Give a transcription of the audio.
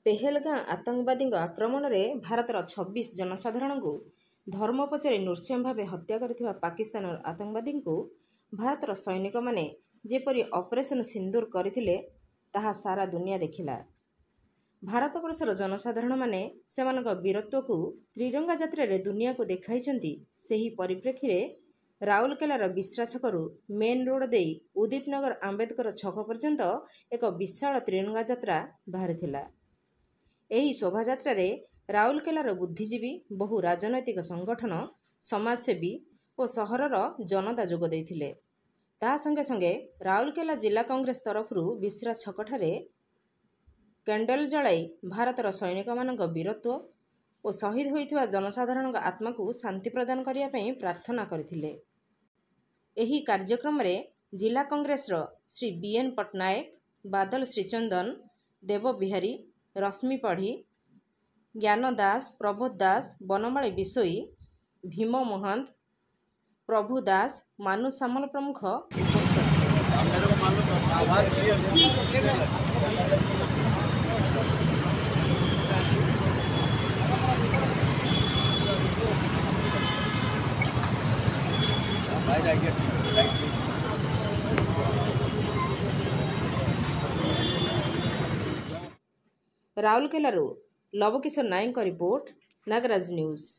ପେହେଲଗାଁ ଆତଙ୍କବାଦୀଙ୍କ ଆକ୍ରମଣରେ ଭାରତର 26 ଜନସାଧାରଣଙ୍କୁ ଧର୍ମ ପଛରେ ନୃଶଂସ ଭାବେ ହତ୍ୟା କରିଥିବା ପାକିସ୍ତାନର ଆତଙ୍କବାଦୀଙ୍କୁ ଭାରତର ସୈନିକମାନେ ଯେପରି ଅପରେସନ ସିନ୍ଦୁର କରିଥିଲେ ତାହା ସାରା ଦୁନିଆ ଦେଖିଲା। ଭାରତବର୍ଷର ଜନସାଧାରଣମାନେ ସେମାନଙ୍କ ବୀରତ୍ୱକୁ ତ୍ରିରଙ୍ଗା ଯାତ୍ରାରେ ଦୁନିଆକୁ ଦେଖାଇଛନ୍ତି। ସେହି ପରିପ୍ରେକ୍ଷୀରେ ରାଉରକେଲାର ବିଶ୍ରା ଛକରୁ ମେନ୍ ରୋଡ୍ ଦେଇ ଉଦିତ ନଗର ଆମ୍ବେଦକର ଛକ ପର୍ଯ୍ୟନ୍ତ ଏକ ବିଶାଳ ତ୍ରିରଙ୍ଗା ଯାତ୍ରା ବାହାରିଥିଲା। ଏହି ଶୋଭାଯାତ୍ରାରେ ରାଉରକେଲାର ବୁଦ୍ଧିଜୀବୀ, ବହୁ ରାଜନୈତିକ ସଂଗଠନ, ସମାଜସେବୀ ଓ ସହରର ଜନତା ଯୋଗ ଦେଇଥିଲେ। ତା ସଙ୍ଗେ ସଙ୍ଗେ ରାଉରକେଲା ଜିଲ୍ଲା କଂଗ୍ରେସ ତରଫରୁ ବିଶ୍ରା ଛକଠାରେ କ୍ୟାଣ୍ଡେଲ ଜଳାଇ ଭାରତର ସୈନିକମାନଙ୍କ ବୀରତ୍ୱ ଓ ଶହୀଦ ହୋଇଥିବା ଜନସାଧାରଣଙ୍କ ଆତ୍ମାକୁ ଶାନ୍ତି ପ୍ରଦାନ କରିବା ପାଇଁ ପ୍ରାର୍ଥନା କରିଥିଲେ। ଏହି କାର୍ଯ୍ୟକ୍ରମରେ ଜିଲ୍ଲା କଂଗ୍ରେସର ଶ୍ରୀ BN ପଟ୍ଟନାୟକ, ବାଦଲ ଶ୍ରୀଚନ୍ଦନ, ଦେବ ବିହାରୀ, ରଶ୍ମି ପଢ଼ି, ଜ୍ଞାନ ଦାସ, ପ୍ରବୋଧ ଦାସ, ବନମାଳୀ ବିଶୋଇ, ଭୀମ ମହାନ୍ତ, ପ୍ରଭୁ ଦାସ, ମାନୁ ସାମଲ ପ୍ରମୁଖ ଉପସ୍ଥିତ ରାଉରକେଲାରୁ ଲବକିଶୋର ନାୟକଙ୍କ ରିପୋର୍ଟ, ନାଗରାଜ ନ୍ୟୁଜ୍।